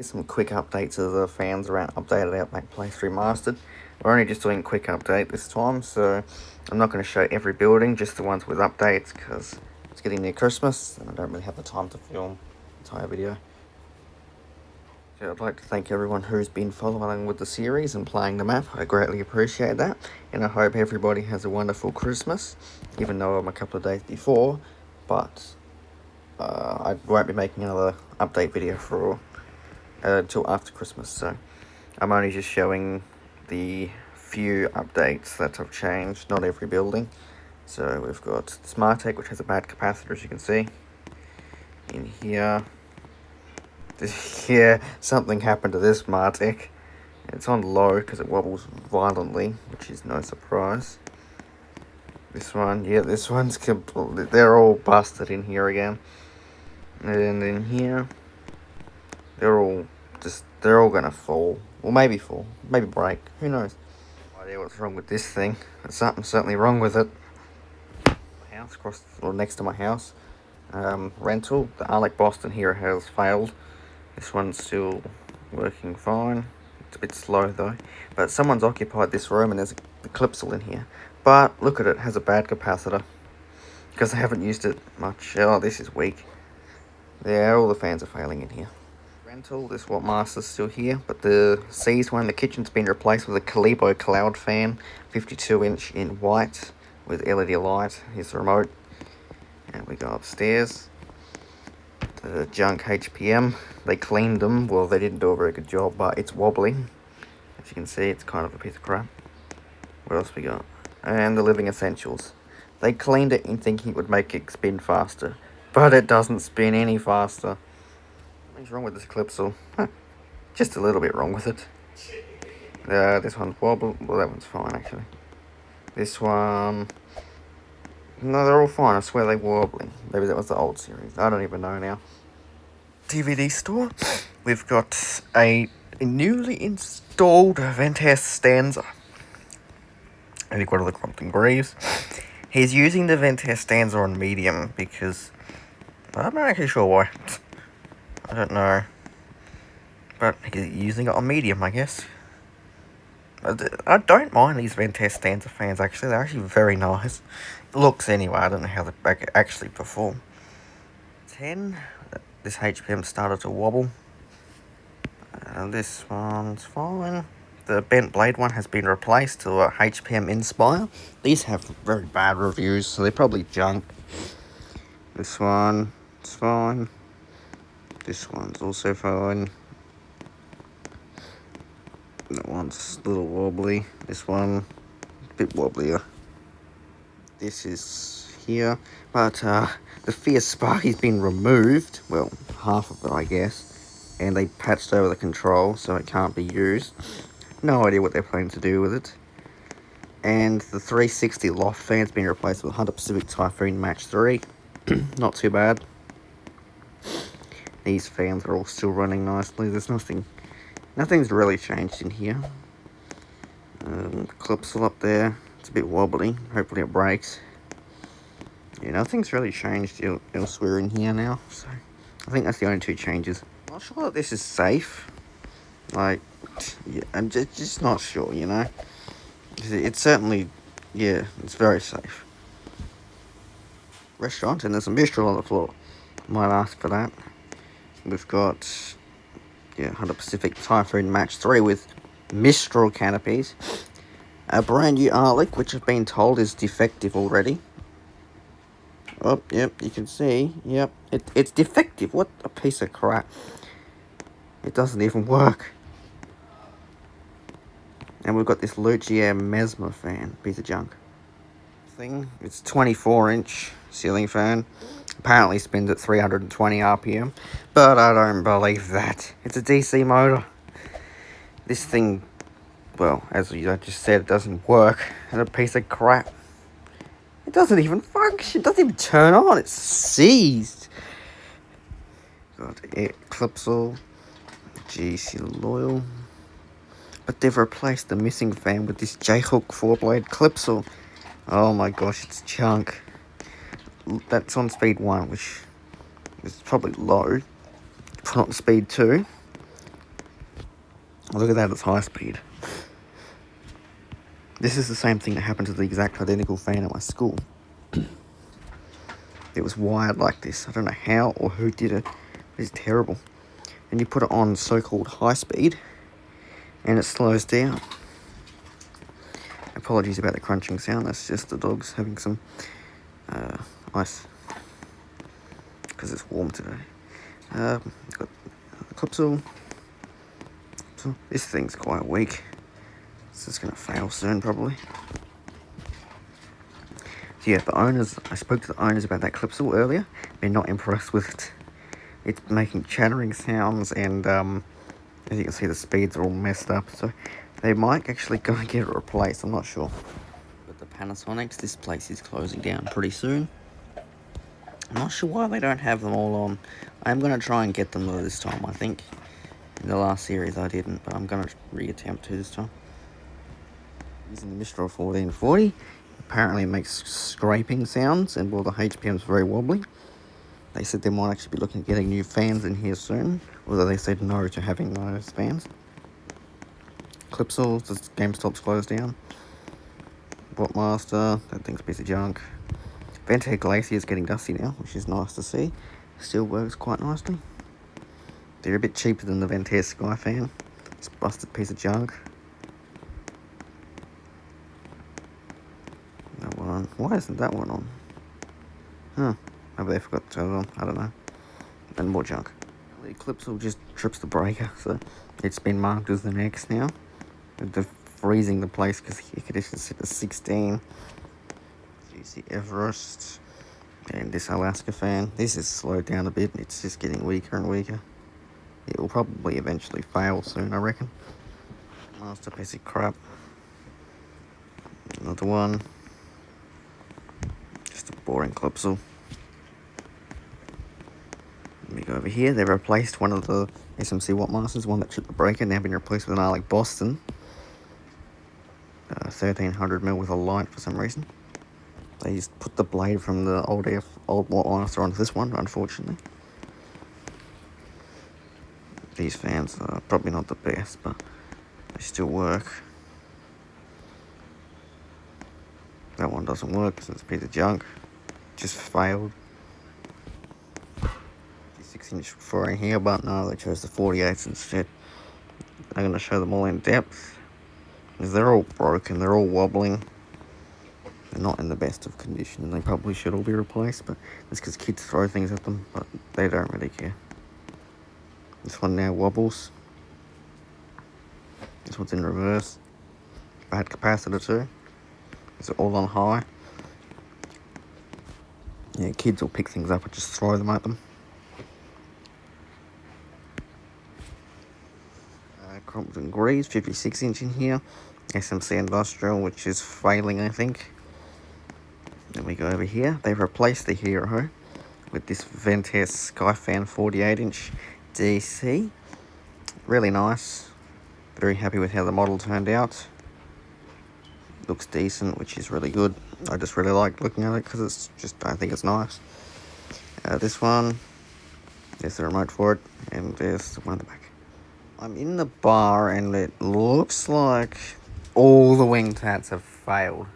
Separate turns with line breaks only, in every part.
Some quick updates of the fans around Updated Outback Place Remastered. We're only just doing a quick update this time, so I'm not going to show every building, just the ones with updates, because it's getting near Christmas and I don't really have the time to film the entire video. So I'd like to thank everyone who's been following with the series and playing the map. I greatly appreciate that, and I hope everybody has a wonderful Christmas, even though I'm a couple of days before, but I won't be making another update video for until after Christmas, so I'm only just showing the few updates that have changed, not every building. So we've got Smartec, which has a bad capacitor, as you can see. In here, yeah, something happened to this Smartec. It's on low because it wobbles violently, which is no surprise. This one, yeah, this one's completely, they're all busted in here again. And in here, they're all gonna fall. Or maybe fall. Maybe break. Who knows? No idea what's wrong with this thing. There's something certainly wrong with it. My house next to my house. Rental. The Alec Boston here has failed. This one's still working fine. It's a bit slow though. But someone's occupied this room and there's a Clipsal in here. But look at it, has a bad capacitor. Because I haven't used it much. Oh, this is weak. Yeah, all the fans are failing in here. Rental, this Watt Master's still here, but the C's one, the kitchen's been replaced with a Calibo Cloud fan, 52-inch in white with LED light. Here's the remote. And we go upstairs. The junk HPM, they cleaned them. Well, they didn't do a very good job, but it's wobbly. As you can see, it's kind of a piece of crap. What else we got? And the Living Essentials. They cleaned it in thinking it would make it spin faster, but it doesn't spin any faster. Something's wrong with this Clipsal. Just a little bit wrong with it. This one's wobble. Well, that one's fine, actually. This one... No, they're all fine. I swear they were wobbling. Maybe that was the old series. I don't even know now. DVD store. We've got a newly installed Ventas Stanza. And you've got all the Crompton Greaves. He's using the Ventas Stanza on medium because... I'm not actually sure why. I don't know. But he's using it on medium, I guess. I don't mind these Ventas Stanza fans, actually. They're actually very nice. Looks anyway. I don't know how they actually perform. 10. This HPM started to wobble. This one's fine. The bent blade one has been replaced to a HPM Inspire. These have very bad reviews, so they're probably junk. This one is fine. This one's also fine. That one's a little wobbly. This one, a bit wobblier. This is here. But the Fierce Sparky's been removed. Well, half of it, I guess. And they patched over the control, so it can't be used. No idea what they're planning to do with it. And the 360 loft fan's been replaced with Hunter Pacific Typhoon Match 3. Not too bad. These fans are all still running nicely. There's nothing's really changed in here. Clipsal up there. It's a bit wobbly. Hopefully it breaks. Yeah, nothing's really changed elsewhere in here now. So I think that's the only two changes. I'm not sure that this is safe. Like, yeah, I'm just not sure, you know. It's certainly, yeah, it's very safe. Restaurant, and there's a Mistral on the floor. Might ask for that. We've got, yeah, Hunter Pacific Typhoon Match 3 with Mistral canopies. A brand new Arlic, which I've been told is defective already. Oh, yep, you can see, yep, it's defective. What a piece of crap. It doesn't even work. And we've got this Lucier Mesmer fan, piece of junk. It's 24-inch ceiling fan. Apparently spins at 320 RPM. But I don't believe that. It's a DC motor. This thing, well, as I just said, it doesn't work. It's a piece of crap. It doesn't even function. It doesn't even turn on. It's seized. Got Clipsal. GC Loyal. But they've replaced the missing fan with this J-Hook 4-blade Clipsal. Oh my gosh, it's junk. That's on speed 1, which is probably low. Put on speed 2. Look at that, it's high speed. This is the same thing that happened to the exact identical fan at my school. It was wired like this. I don't know how or who did it. It's terrible. And you put it on so-called high speed, and it slows down. Apologies about the crunching sound. That's just the dogs having some ice because it's warm today. Got the clipsal. So this thing's quite weak. It's just gonna fail soon, probably. So yeah, the owners. I spoke to the owners about that clipsal earlier. They're not impressed with it. It's making chattering sounds, and as you can see, the speeds are all messed up. So they might actually go and get it replaced. I'm not sure. But the Panasonics, this place is closing down pretty soon. I'm not sure why they don't have them all on. I'm gonna try and get them though this time. I think in the last series I didn't, but I'm gonna reattempt to this time. Using the Mistral 1440. Apparently it makes scraping sounds, and well, the HPM's very wobbly. They said they might actually be looking at getting new fans in here soon, although they said no to having those fans. Clipsals, the GameStop's closed down. Wattmaster, that thing's a piece of junk. Ventair Glacier is getting dusty now, which is nice to see. Still works quite nicely. They're a bit cheaper than the Ventair Sky fan. It's a busted piece of junk. That one. Why isn't that one on? Huh. Maybe they forgot to turn it on. I don't know. And more junk. The Eclipse just trips the breaker, so it's been marked as the next now. They're freezing the place because the air conditioner's set to 16. GC Everest. And this Alaska fan. This is slowed down a bit. It's just getting weaker and weaker. It will probably eventually fail soon, I reckon. Master piece of crap. Another one. Just a boring Clipsal. Let me go over here. They've replaced one of the SMC Wattmasters, one that tripped the breaker, now been replaced with an Alec Boston. 1300mm with a light for some reason. They just put the blade from the old Wattmaster onto this one, unfortunately. These fans are probably not the best, but they still work. That one doesn't work because it's a piece of junk. Just failed. 6-inch for in here, but no, they chose the 48s instead. I'm going to show them all in depth. Because they're all broken, they're all wobbling. They're not in the best of condition, and they probably should all be replaced, but that's because kids throw things at them, but they don't really care. This one now wobbles. This one's in reverse. Bad capacitor too. It's all on high. Yeah, kids will pick things up and just throw them at them. Crompton Greaves, 56-inch in here. SMC Industrial, which is failing, I think. Then we go over here. They've replaced the Hero with this Ventair Skyfan 48-inch DC. Really nice. Very happy with how the model turned out. Looks decent, which is really good. I just really like looking at it because it's just, I think it's nice. This one, there's the remote for it, and there's the one at the back. I'm in the bar, and it looks like all the wing tats have failed.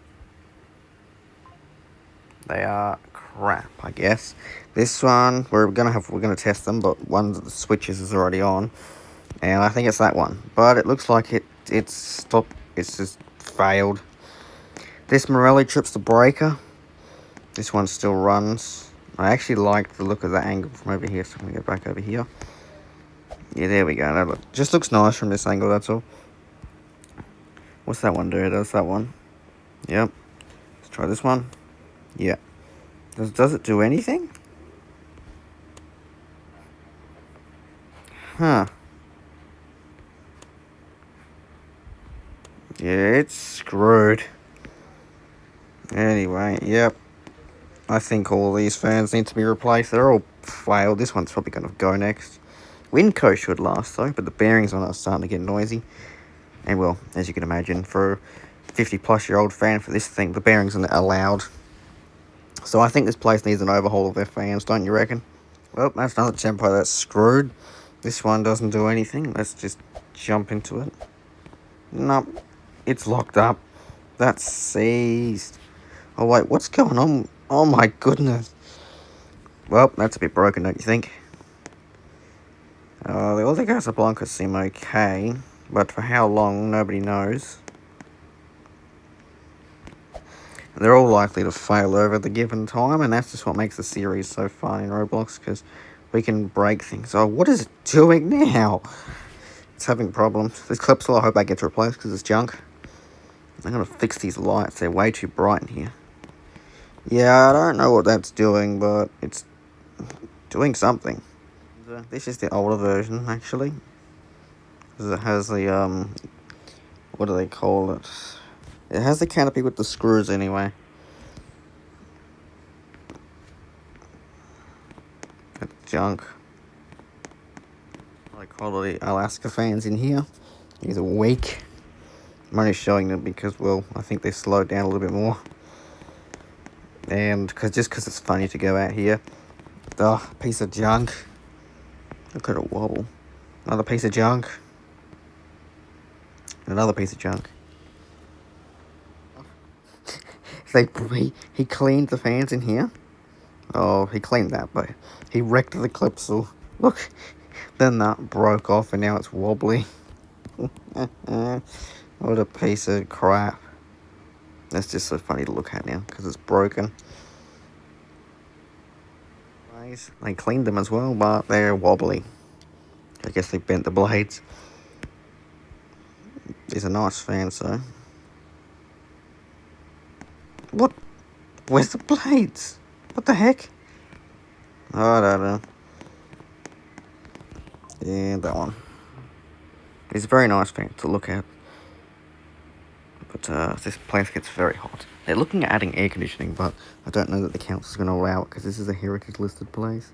They are crap, I guess. This one, we're gonna test them, but one of the switches is already on, and I think it's that one. But it looks like it's stopped. It's just failed. This Morelli trips the breaker. This one still runs. I actually like the look of the angle from over here, so I'm gonna go back over here. Yeah, there we go. That just looks nice from this angle, that's all. What's that one do? Does that one? Yep. Let's try this one. Yeah. Does it do anything? Huh. Yeah, it's screwed. Anyway, yep. I think all these fans need to be replaced. They're all failed. This one's probably going to go next. Winco should last though, but the bearings on it are starting to get noisy. And well, as you can imagine, for a 50-plus-year-old fan for this thing, the bearings are loud. So I think this place needs an overhaul of their fans, don't you reckon? Well, that's another tempo that's screwed. This one doesn't do anything. Let's just jump into it. Nope, it's locked up. That's seized. Oh wait, what's going on? Oh my goodness. Well, that's a bit broken, don't you think? The other Casablancas seem okay, but for how long, nobody knows. They're all likely to fail over the given time, and that's just what makes the series so fun in Roblox, because we can break things. Oh, what is it doing now? It's having problems. This clipsal, I hope that gets replaced, because it's junk. I'm going to fix these lights. They're way too bright in here. Yeah, I don't know what that's doing, but it's doing something. This is the older version, actually. It has the, what do they call it? It has the canopy with the screws, anyway. It's junk. High quality Alaska fans in here. These are weak. I'm only showing them because, well, I think they slowed down a little bit more. And just because it's funny to go out here. Oh, piece of junk. Look at it wobble. Another piece of junk. Another piece of junk. He cleaned the fans in here. Oh, he cleaned that, but he wrecked the clipsal. Look, then that broke off and now it's wobbly. What a piece of crap. That's just so funny to look at now because it's broken. They cleaned them as well, but they're wobbly. I guess they bent the blades. These are nice fans, though. What? Where's the blades? What the heck? Oh, I don't know. And that one. It's a very nice fan to look at. But this place gets very hot. They're looking at adding air conditioning, but I don't know that the council's going to allow it because this is a heritage listed place.